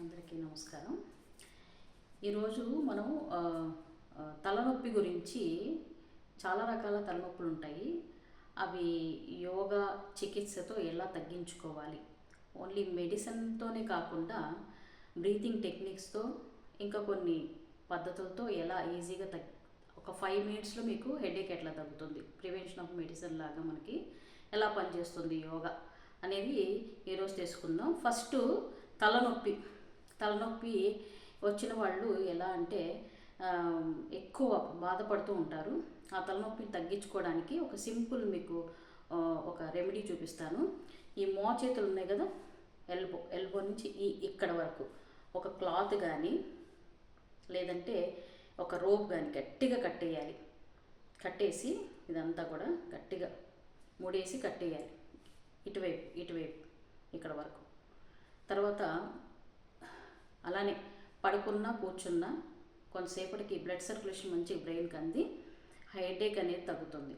అందరికీ నమస్కారం. ఈరోజు మనం తలనొప్పి గురించి చాలా రకాల తలనొప్పులు ఉంటాయి. అవి యోగా చికిత్సతో ఎలా తగ్గించుకోవాలి, ఓన్లీ మెడిసిన్తోనే కాకుండా బ్రీతింగ్ టెక్నిక్స్తో ఇంకా కొన్ని పద్ధతులతో ఎలా ఈజీగా ఒక 5 మినిట్స్లో మీకు హెడేక్ ఎట్లా తగ్గుతుంది, ప్రివెన్షన్ ఆఫ్ మెడిసిన్ లాగా మనకి ఎలా పనిచేస్తుంది యోగా అనేది ఈరోజు తెలుసుకుందాం. ఫస్ట్ తలనొప్పి వచ్చిన వాళ్ళు ఎలా అంటే ఎక్కువ బాధపడుతూ ఉంటారు. ఆ తలనొప్పిని తగ్గించుకోవడానికి ఒక సింపుల్ మీకు ఒక రెమెడీ చూపిస్తాను. ఈ మోచేతులు ఉన్నాయి కదా, ఎల్బో నుంచి ఇక్కడ వరకు ఒక క్లాత్ కానీ లేదంటే ఒక రోప్ కానీ గట్టిగా కట్టేయాలి. కట్టేసి ఇదంతా కూడా గట్టిగా ముడేసి కట్టేయాలి, ఇటువైపు ఇక్కడ వరకు. తర్వాత అలానే పడుకున్నా కూర్చున్నా కొంతసేపటికి బ్లడ్ సర్క్యులేషన్ మంచిగా బ్రెయిన్కి అంది హెడేక్ అనేది తగ్గుతుంది.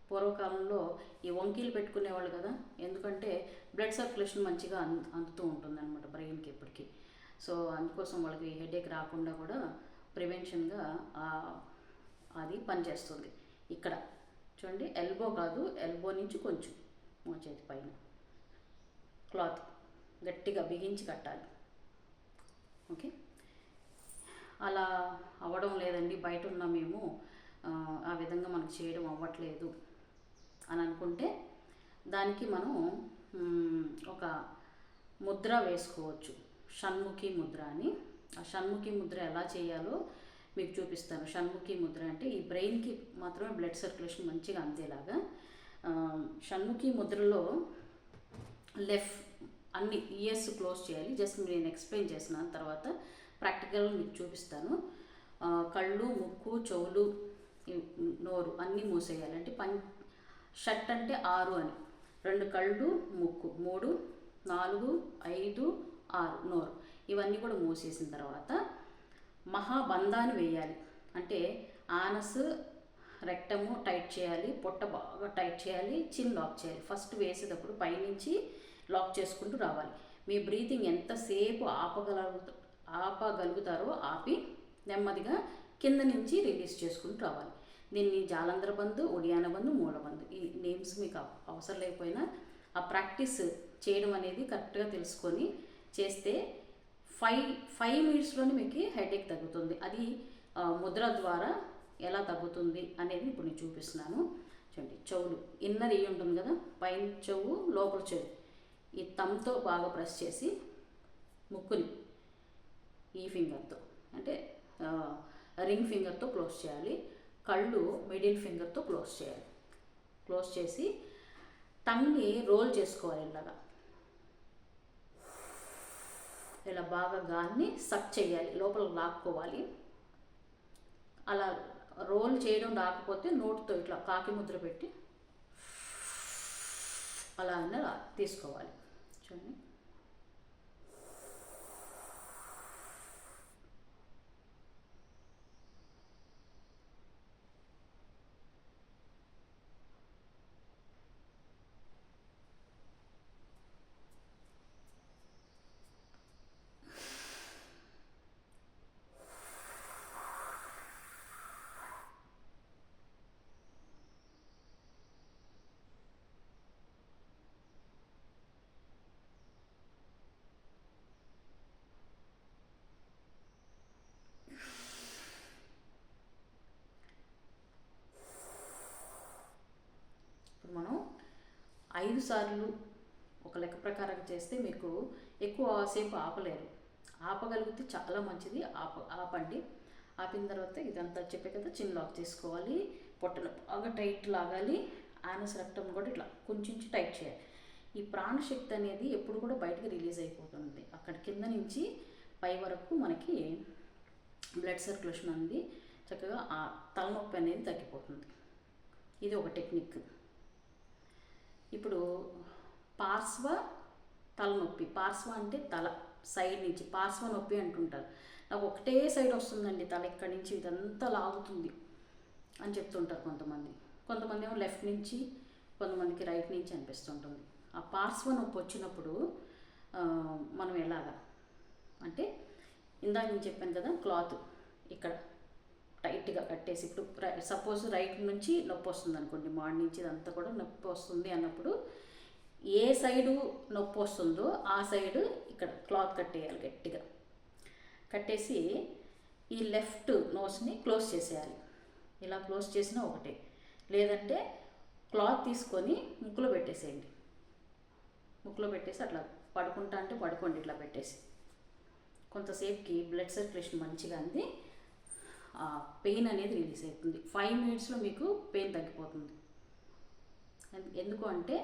పూర్వకాలంలో ఈ వంకీలు పెట్టుకునేవాళ్ళు కదా, ఎందుకంటే బ్లడ్ సర్క్యులేషన్ మంచిగా అందుతూ ఉంటుంది అనమాట బ్రెయిన్కి ఎప్పటికీ. సో అందుకోసం వాళ్ళకి హెడేక్ రాకుండా కూడా ప్రివెన్షన్గా అది పనిచేస్తుంది. ఇక్కడ చూడండి, ఎల్బో కాదు, ఎల్బో నుంచి కొంచెం మోచేతి పైన క్లాత్ గట్టిగా బిగించి కట్టాలి. ఓకే, అలా అవ్వడం లేదండి, బయట ఉన్నా మేము ఆ విధంగా మనకు చేయడం అవ్వట్లేదు అని అనుకుంటే దానికి మనం ఒక ముద్ర వేసుకోవచ్చు, షణ్ముఖి ముద్ర అని. ఆ షణ్ముఖి ముద్ర ఎలా చేయాలో మీకు చూపిస్తాను. షణ్ముఖి ముద్ర అంటే ఈ బ్రెయిన్కి మాత్రమే బ్లడ్ సర్క్యులేషన్ మంచిగా అందేలాగా. షణ్ముఖి ముద్రలో అన్ని ఇయర్స్ క్లోజ్ చేయాలి. జస్ట్ నేను ఎక్స్ప్లెయిన్ చేసిన తర్వాత ప్రాక్టికల్ మీకు చూపిస్తాను. కళ్ళు, ముక్కు, చెవులు, నోరు అన్నీ మూసేయాలి. అంటే షట్ అంటే 6 అని, 2 కళ్ళు, ముక్కు, 3, 4, 5, 6 నోరు, ఇవన్నీ కూడా మూసేసిన తర్వాత మహాబంధాన్ని వేయాలి. అంటే ఆనస్ రెక్టము టైట్ చేయాలి, పొట్ట బాగా టైట్ చేయాలి, చిన్ లాక్ చేయాలి. ఫస్ట్ వేసేటప్పుడు పైనుంచి లాక్ చేసుకుంటూ రావాలి. మీ బ్రీతింగ్ ఎంతసేపు ఆపగలుగుతారో ఆపి నెమ్మదిగా కింద నుంచి రిలీజ్ చేసుకుంటూ రావాలి. దీన్ని జాలంధర బంధు, ఒడియాన బంధు, మూలబంధు, ఈ నేమ్స్ మీకు అవసరం లేకపోయినా ఆ ప్రాక్టీస్ చేయడం అనేది కరెక్ట్గా తెలుసుకొని చేస్తే 5 మినిట్స్లోనే మీకు హెడేక్ తగ్గుతుంది. అది ముద్ర ద్వారా ఎలా తగ్గుతుంది అనేది ఇప్పుడు నేను చూపిస్తున్నాను. చూడండి, చెవులు ఇన్నర్ ఇవి ఉంటుంది కదా, పైన చెవు, లోపల చెవు, ఈ థంబ్తో బాగా ప్రెస్ చేసి ముక్కుని ఈ ఫింగర్తో అంటే రింగ్ ఫింగర్తో క్లోజ్ చేయాలి. కళ్ళు మిడిల్ ఫింగర్తో క్లోజ్ చేయాలి. క్లోజ్ చేసి టంగ్ని రోల్ చేసుకోవాలి. ఇలా బాగా గాన్ని సక్ చేయాలి, లోపల లాక్కోవాలి. అలా రోల్ చేయడం రాకపోతే నోటితో ఇట్లా కాకి ముద్ర పెట్టి అలా తీసుకోవాలి. చూడండి, మనం 5 సార్లు ఒక లెక్క ప్రకారం చేస్తే మీకు ఎక్కువ సేపు ఆపలేరు. ఆపగలిగితే చాలా మంచిది, ఆపండి. ఆపిన తర్వాత ఇదంతా చెప్పే కదా, చిన్ లాక్ చేసుకోవాలి, పొట్టను బాగా టైట్ లాగాలి, ఆనస్ రెక్టం కూడా ఇట్లా కొంచెం టైట్ చేయాలి. ఈ ప్రాణశక్తి అనేది ఎప్పుడు కూడా బయటకు రిలీజ్ అయిపోతుంది. అక్కడ కింద నుంచి పై వరకు మనకి బ్లడ్ సర్క్యులేషన్ అనేది చక్కగా ఆ తలనొప్పి అనేది తగ్గిపోతుంది. ఇది ఒక టెక్నిక్. ఇప్పుడు పార్శ్వ తలనొప్పి, పార్శ్వ అంటే తల సైడ్ నుంచి పార్శ్వ నొప్పి అంటుంటారు. నాకు ఒకటే సైడ్ వస్తుందండి తల, ఇక్కడి నుంచి ఇదంతా లాగుతుంది అని చెప్తుంటారు కొంతమంది ఏమో లెఫ్ట్ నుంచి, కొంతమందికి రైట్ నుంచి అనిపిస్తుంటుంది. ఆ పార్శ్వ నొప్పి వచ్చినప్పుడు మనం ఎలాగా అంటే ఇందాక నేను చెప్పాను కదా, క్లాత్ ఇక్కడ టైట్గా కట్టేసి, ఇప్పుడు సపోజ్ రైట్ నుంచి నొప్పి వస్తుంది అనుకోండి, మార్నింగ్ నుంచి ఇదంతా కూడా నొప్పి వస్తుంది అన్నప్పుడు ఏ సైడు నొప్పి వస్తుందో ఆ సైడు ఇక్కడ క్లాత్ కట్టేయాలి గట్టిగా. కట్టేసి ఈ లెఫ్ట్ నోస్ని క్లోజ్ చేసేయాలి. ఇలా క్లోజ్ చేసినా ఒకటే, లేదంటే క్లాత్ తీసుకొని ముక్కులో పెట్టేసేయండి. ముక్కులో పెట్టేసి అట్లా పడుకుంటా అంటే పడుకోండి, ఇట్లా పెట్టేసి కొంతసేపుకి బ్లడ్ సర్క్యులేషన్ మంచిగా అంది, పెయిన్ అనేది రిలీజ్ అవుతుంది. 5 మినిట్స్లో మీకు పెయిన్ తగ్గిపోతుంది. ఎందుకు అంటే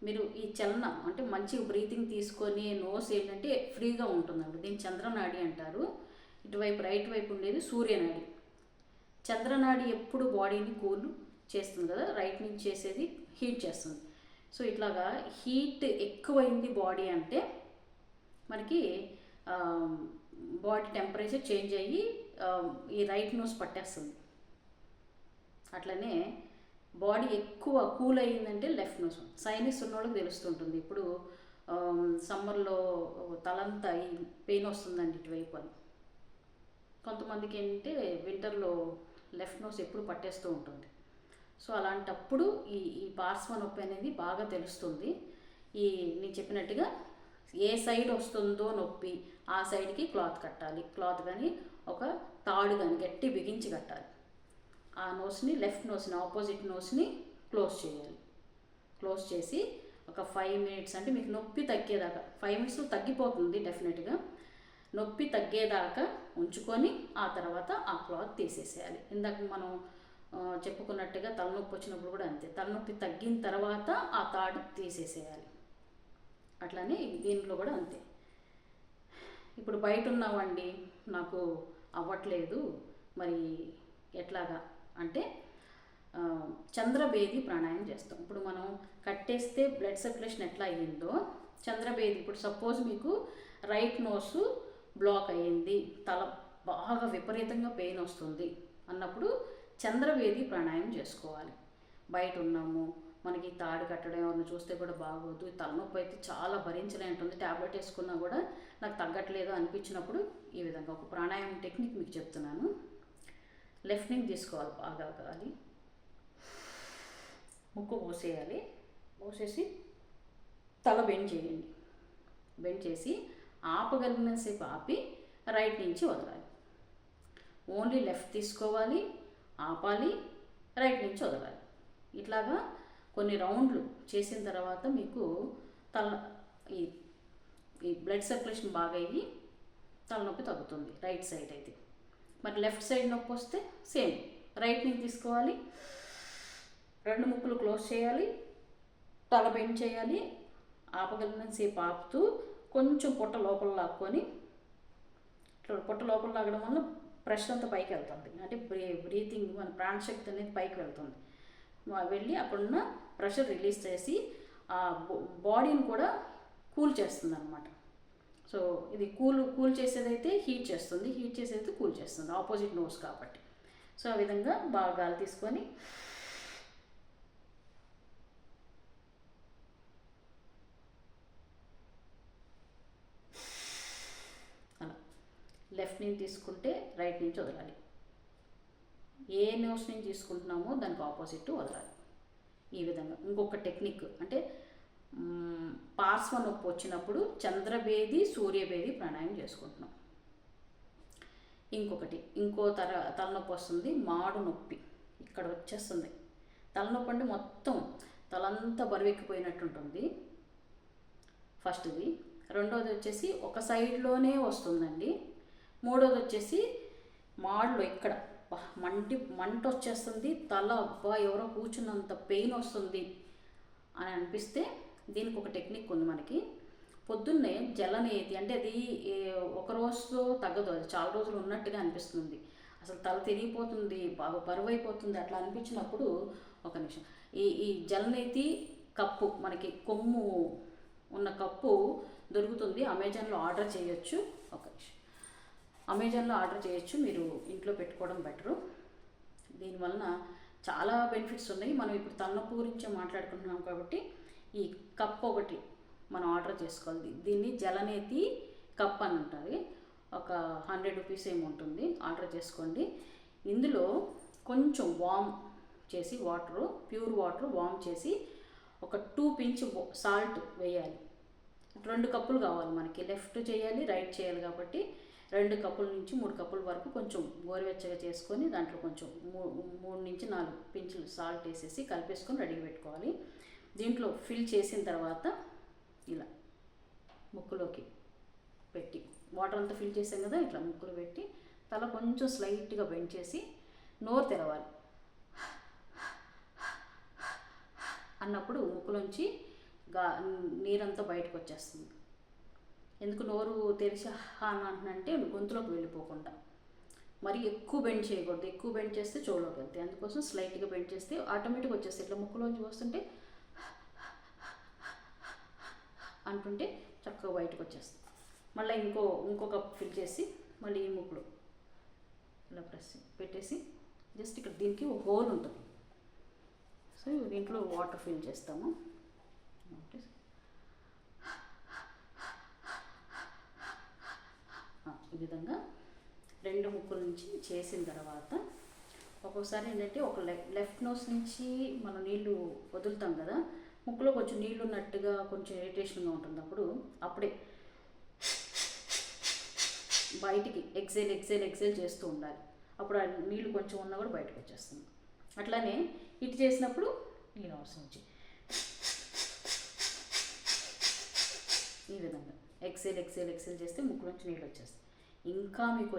మీరు ఈ చలనం అంటే మంచిగా బ్రీతింగ్ తీసుకొని నోస్ ఏంటంటే ఫ్రీగా ఉంటుందండి. దీన్ని చంద్రనాడి అంటారు. ఇటువైపు రైట్ వైపు ఉండేది సూర్యనాడి. చంద్రనాడి ఎప్పుడు బాడీని కూల్ చేస్తుంది కదా, రైట్ నుంచి చేసేది హీట్ చేస్తుంది. సో ఇట్లాగా హీట్ ఎక్కువైంది బాడీ అంటే మనకి బాడీ టెంపరేచర్ చేంజ్ అయ్యి ఈ రైట్ నోస్ పట్టేస్తుంది. అట్లనే బాడీ ఎక్కువ కూల్ అయ్యిందంటే లెఫ్ట్ నోస్. సైనస్ ఉన్నోళ్ళకి తెలుస్తుంటుంది. ఇప్పుడు సమ్మర్లో తలంతా ఈ పెయిన్ వస్తుందండి ఇటువైపు అని. కొంతమందికి ఏంటంటే వింటర్లో లెఫ్ట్ నోస్ ఎప్పుడు పట్టేస్తూ ఉంటుంది. సో అలాంటప్పుడు ఈ పార్శ్వ నొప్పి అనేది బాగా తెలుస్తుంది. నేను చెప్పినట్టుగా ఏ సైడ్ వస్తుందో నొప్పి ఆ సైడ్కి క్లాత్ కట్టాలి. క్లాత్ కానీ ఒక తాడు కానీ గట్టి బిగించి కట్టాలి. ఆ నోస్ని, లెఫ్ట్ నోస్ని, ఆపోజిట్ నోస్ని క్లోజ్ చేయాలి. క్లోజ్ చేసి ఒక 5 మినిట్స్ అంటే మీకు నొప్పి తగ్గేదాకా, 5 మినిట్స్లో తగ్గిపోతుంది డెఫినెట్గా. నొప్పి తగ్గేదాకా ఉంచుకొని ఆ తర్వాత ఆ క్లాత్ తీసేసేయాలి. ఇందాక మనం చెప్పుకున్నట్టుగా తలనొప్పి వచ్చినప్పుడు కూడా అంతే, తలనొప్పి తగ్గిన తర్వాత ఆ తాడు తీసేసేయాలి. అట్లానే దీంట్లో కూడా అంతే. ఇప్పుడు బయట ఉన్నామండి, నాకు అవ్వట్లేదు, మరి ఎట్లాగా అంటే చంద్రభేది ప్రాణాయామం చేస్తాం. ఇప్పుడు మనం కట్టేస్తే బ్లడ్ సర్క్యులేషన్ ఎట్లా అయ్యిందో చంద్రభేది, ఇప్పుడు సపోజ్ మీకు రైట్ నోసు బ్లాక్ అయ్యింది, తల బాగా విపరీతంగా పెయిన్ వస్తుంది అన్నప్పుడు చంద్రభేది ప్రాణాయామం చేసుకోవాలి. బయట ఉన్నాము, మనకి తాడు కట్టడం ఎవరిని చూస్తే కూడా బాగోదు, తలనొప్పి అయితే చాలా భరించలే ఉంటుంది, ట్యాబ్లెట్ వేసుకున్నా కూడా నాకు తగ్గట్లేదు అనిపించినప్పుడు ఈ విధంగా ఒక ప్రాణాయామం టెక్నిక్ మీకు చెప్తున్నాను. లెఫ్ట్ నుంచి తీసుకోవాలి, బాగా గాలి ముక్కు మూసేయాలి. మూసేసి తల బెండ్ చేయండి. బెండ్ చేసి ఆపగలిగినంతసేపు ఆపి రైట్ నుంచి వదలాలి. ఓన్లీ లెఫ్ట్ తీసుకోవాలి, ఆపాలి, రైట్ నుంచి వదలాలి. ఇట్లాగా కొన్ని రౌండ్లు చేసిన తర్వాత మీకు ఈ బ్లడ్ సర్క్యులేషన్ బాగా అయ్యి తలనొప్పి తగ్గుతుంది రైట్ సైడ్ అయితే. మరి లెఫ్ట్ సైడ్ నొప్పి వస్తే సేమ్, రైట్ నుంచి తీసుకోవాలి, 2 ముక్కులు క్లోజ్ చేయాలి, తల బెండ్ చేయాలి, ఆపగలిగినంతసేపు ఆపుతూ కొంచెం పొట్ట లోపల లాక్కొని, పొట్ట లోపల లాగడం వల్ల ప్రెషర్ అంతా పైకి వెళ్తుంది, అంటే బ్రీతింగ్ మన ప్రాణశక్తి అనేది పైకి వెళ్తుంది. వెళ్ళి అక్కడున్న ప్రెషర్ రిలీజ్ చేసి ఆ బాడీని కూడా కూల్ చేస్తుంది అనమాట. సో ఇది కూల్ చేసేదైతే హీట్ చేస్తుంది, హీట్ చేసేదైతే కూల్ చేస్తుంది, ఆపోజిట్ నోస్ కాబట్టి. సో ఆ విధంగా బాగా గాలి తీసుకొని అలా లెఫ్ట్ నుంచి తీసుకుంటే రైట్ నుంచి వదలాలి. ఏ నోస్ నుంచి తీసుకుంటున్నామో దానికి ఆపోజిట్ వదలాలి. ఈ విధంగా ఇంకొక టెక్నిక్ అంటే పార్శ్వ నొప్పి వచ్చినప్పుడు చంద్రభేది, సూర్యభేది ప్రాణాయామం చేసుకుంటున్నాం. ఇంకో తలనొప్పి వస్తుంది, మాడు నొప్పి. ఇక్కడ వచ్చేస్తుంది తలనొప్పి అంటే మొత్తం తలంతా బరువెక్కిపోయినట్టు ఉంటుంది ఫస్ట్ది. రెండోది వచ్చేసి ఒక సైడ్లోనే వస్తుందండి. మూడోది వచ్చేసి మాడులో ఇక్కడ మంట వచ్చేస్తుంది, తల అబ్బా ఎవరో కూర్చున్నంత పెయిన్ వస్తుంది అని అనిపిస్తే దీనికి ఒక టెక్నిక్ ఉంది మనకి. పొద్దున్నే జలనేతి, అంటే అది ఒక రోజుతో తగ్గదు, అది చాలా రోజులు ఉన్నట్టుగా అనిపిస్తుంది, అసలు తల తిరిగిపోతుంది, బాగా బరువు అయిపోతుంది, అట్లా అనిపించినప్పుడు ఒక నిమిషం ఈ జలనేతి కప్పు, మనకి కొమ్ము ఉన్న కప్పు దొరుకుతుంది, అమెజాన్లో ఆర్డర్ చేయొచ్చు. ఒక నిమిషం, అమెజాన్లో ఆర్డర్ చేయొచ్చు, మీరు ఇంట్లో పెట్టుకోవడం బెటరు. దీనివలన చాలా బెనిఫిట్స్ ఉన్నాయి. మనం ఇప్పుడు తలనొప్పి గురించే మాట్లాడుకుంటున్నాం కాబట్టి ఈ కప్ ఒకటి మనం ఆర్డర్ చేసుకోవాలి. దీన్ని జలనేతి కప్ అని ఉంటుంది, ఒక 100 రూపీస్ ఏమి ఉంటుంది, ఆర్డర్ చేసుకోండి. ఇందులో కొంచెం వామ్ చేసి ప్యూర్ వాటర్ వామ్ చేసి ఒక 2 పించ్ సాల్ట్ వేయాలి. 2 కప్పులు కావాలి మనకి, లెఫ్ట్ చేయాలి రైట్ చేయాలి కాబట్టి 2 కప్పుల నుంచి 3 కప్పుల వరకు కొంచెం గోరువెచ్చగా చేసుకొని దాంట్లో కొంచెం 3 నుంచి 4 పించులు సాల్ట్ వేసేసి కలిపేసుకొని రెడీగా పెట్టుకోవాలి. దీంట్లో ఫిల్ చేసిన తర్వాత ఇలా ముక్కులోకి పెట్టి, వాటర్ అంతా ఫిల్ చేసాం కదా, ఇట్లా ముక్కులు పెట్టి తల కొంచెం స్లైట్గా బెండ్ చేసి నోరు తెరవాలి. అన్నప్పుడు ముక్కులోంచి నీరంతా బయటకు వచ్చేస్తుంది. ఎందుకు నోరు తెరిచి అని అంటున్నంటే గొంతులోకి వెళ్ళిపోకుండా. మరి ఎక్కువ బెండ్ చేయకూడదు, ఎక్కువ బెండ్ చేస్తే చెవులోకి వెళ్తాయి. అందుకోసం స్లైట్గా బెండ్ చేస్తే ఆటోమేటిక్గా వచ్చేస్తాయి. ఇట్లా ముక్కులోంచి వస్తుంటే అంటుంటే చక్కగా బయటకు వచ్చేస్తుంది. మళ్ళీ ఇంకో కప్ ఫిల్ చేసి మళ్ళీ ఈ ముక్కులో ఇలా ప్రెస్ పెట్టేసి జస్ట్ ఇక్కడ దీనికి ఒక హోల్ ఉంటుంది. సో దీంట్లో వాటర్ ఫిల్ చేస్తాము. ఈ విధంగా 2 ముక్కుల నుంచి చేసిన తర్వాత ఒక్కొక్కసారి ఏంటంటే ఒక లెఫ్ట్ నోస్ నుంచి మనం నీళ్లు వదులుతాం కదా, ముక్కులో కొంచెం నీళ్ళు ఉన్నట్టుగా కొంచెం ఇరిటేషన్గా ఉంటుంది. అప్పుడే బయటికి ఎక్సేల్ చేస్తూ ఉండాలి. అప్పుడు ఆ నీళ్ళు కొంచెం ఉన్నా కూడా బయటకు వచ్చేస్తుంది. అట్లానే ఇటు చేసినప్పుడు ఈ నోట్స్ నుంచి ఈ విధంగా ఎక్సేల్ చేస్తే ముక్కులోంచి నీళ్ళు వచ్చేస్తాయి. ఇంకా మీకు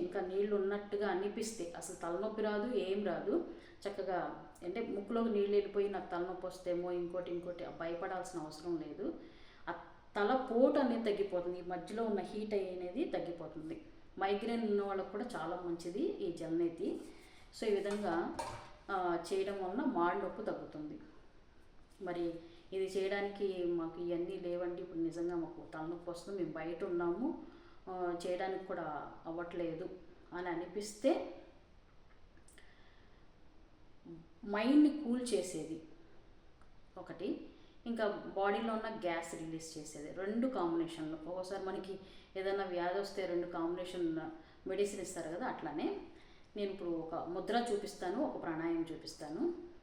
ఇంకా నీళ్ళు ఉన్నట్టుగా అనిపిస్తే అసలు తలనొప్పి రాదు, ఏం రాదు. చక్కగా అంటే ముక్కులోకి నీళ్ళు వెళ్ళిపోయి నాకు తలనొప్పి వస్తేమో ఇంకోటి భయపడాల్సిన అవసరం లేదు. ఆ తల పోటు అనేది తగ్గిపోతుంది, ఈ మధ్యలో ఉన్న హీట్ అనేది తగ్గిపోతుంది. మైగ్రేన్ ఉన్న వాళ్ళకు కూడా చాలా మంచిది ఈ జల్నేతి. సో ఈ విధంగా చేయడం వలన మాడి నొప్పి తగ్గుతుంది. మరి ఇది చేయడానికి మాకు ఇవన్నీ లేవండి, ఇప్పుడు నిజంగా మాకు తలనొప్పి వస్తుంది, మేము బయట ఉన్నాము, చేయడానికి కూడా అవ్వట్లేదు అని అనిపిస్తే మైండ్ని కూల్ చేసేది ఒకటి, ఇంకా బాడీలో ఉన్న గ్యాస్ రిలీజ్ చేసేది, 2 కాంబినేషన్లో. ఒక్కోసారి మనకి ఏదైనా వ్యాధి వస్తే 2 కాంబినేషన్ మెడిసిన్ ఇస్తారు కదా, అట్లానే నేను ఇప్పుడు ఒక ముద్ర చూపిస్తాను, ఒక ప్రాణాయామం చూపిస్తాను.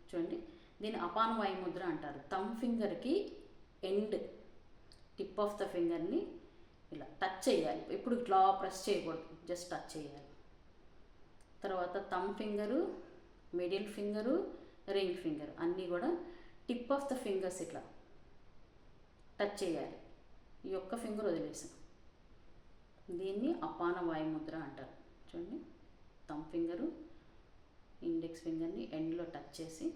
చూడండి, దీన్ని అపాన వాయు ముద్ర అంటారు. థంబ్ ఫింగర్కి ఎండ్ టిప్ ఆఫ్ ద ఫింగర్ని ఇలా టచ్ చేయాలి. ఇప్పుడు ఇట్లా ప్రెస్ చేయకూడదు, జస్ట్ టచ్ చేయాలి. తర్వాత thumb finger, middle finger, ring finger అన్నీ కూడా టిప్ ఆఫ్ ద ఫింగర్స్ ఇట్లా టచ్ చేయాలి. ఈ ఒక్క ఫింగర్ వదిలేసాం. దీన్ని అపాన వాయు ముద్ర అంటారు. చూడండి, థంబ్ ఫింగరు ఇండెక్స్ ఫింగర్ని ఎండ్లో టచ్ చేసి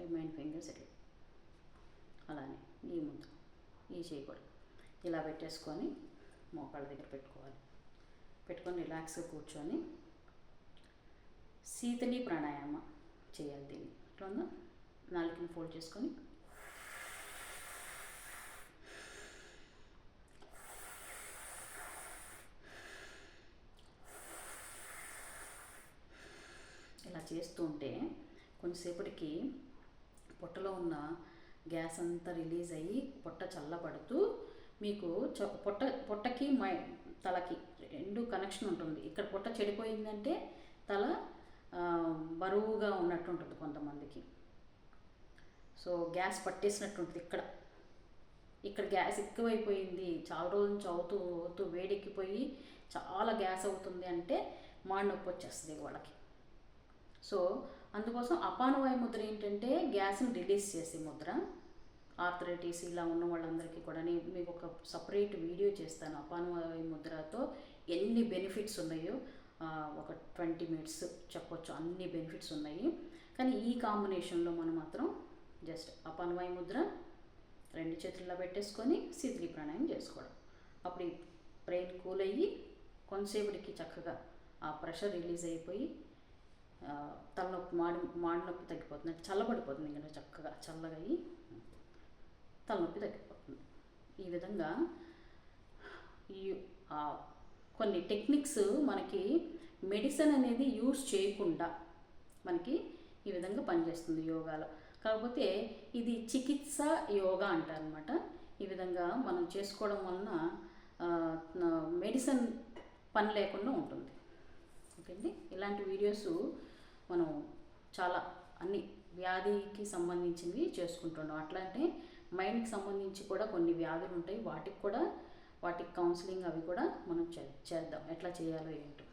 రిమైన్ ఫింగర్స్ ఇట్లా, అలానే ఈ ముద్ర ఈ చేయకూడదు. ఇలా పెట్టేసుకొని మోకాళ్ళ దగ్గర పెట్టుకొని రిలాక్స్గా కూర్చొని శీతలి ప్రాణాయామ చేయాలి. దీన్ని ఇట్లా నాలుగుని ఫోల్డ్ చేసుకొని ఇలా చేస్తూ ఉంటే కొంచెంసేపటికి పొట్టలో ఉన్న గ్యాస్ అంతా రిలీజ్ అయ్యి పొట్ట చల్లబడుతూ మీకు పొట్టకి తలకి 2 కనెక్షన్ ఉంటుంది. ఇక్కడ పొట్ట చెడిపోయిందంటే తల బరువుగా ఉన్నట్టు ఉంటుంది కొంతమందికి. సో గ్యాస్ పట్టేసినట్టు ఉంటుంది. ఇక్కడ గ్యాస్ ఎక్కువైపోయింది, చాలా రోజుల నుంచి అవుతూ వేడెక్కిపోయి చాలా గ్యాస్ అవుతుంది అంటే మాడి నొప్పి వచ్చేస్తుంది వాళ్ళకి. సో అందుకోసం అపానవాయు ముద్ర ఏంటంటే గ్యాస్ని రిలీజ్ చేసే ముద్ర. ఆర్థరైటిస్ ఇలా ఉన్న వాళ్ళందరికీ కూడా నేను మీకు ఒక సపరేట్ వీడియో చేస్తాను. అపానవాయు ముద్రతో ఎన్ని బెనిఫిట్స్ ఉన్నాయో ఒక 20 మినిట్స్ చెప్పొచ్చు, అన్ని బెనిఫిట్స్ ఉన్నాయి. కానీ ఈ కాంబినేషన్లో మనం మాత్రం జస్ట్ అపానవాయు ముద్ర 2 చేతుల్లో పెట్టేసుకొని శీతలి ప్రాణాయామం చేసుకోవడం. అప్పుడు ఈ బ్రెయిన్ కూల్ అయ్యి కొంతసేపటికి చక్కగా ఆ ప్రెషర్ రిలీజ్ అయిపోయి తలనొప్పి మాడి నొప్పి తగ్గిపోతుంది, చల్లబడిపోతుంది. ఇంకా చక్కగా చల్లగా అయ్యి తలనొప్పి తగ్గిపోతుంది. ఈ విధంగా కొన్ని టెక్నిక్స్ మనకి మెడిసిన్ అనేది యూస్ చేయకుండా మనకి ఈ విధంగా పనిచేస్తుంది యోగాలో. కాకపోతే ఇది చికిత్స యోగా అంటారనమాట. ఈ విధంగా మనం చేసుకోవడం వలన మెడిసిన్ పని లేకుండా ఉంటుంది. ఓకే అండి, ఇలాంటి వీడియోస్ మనం చాలా అన్ని వ్యాధికి సంబంధించినవి చేసుకుంటున్నాం. అట్లా అంటే మైండ్కి సంబంధించి కూడా కొన్ని వ్యాధులు ఉంటాయి, వాటికి కౌన్సిలింగ్ అవి కూడా మనం చేద్దాం, ఎట్లా చేయాలో ఏంటో.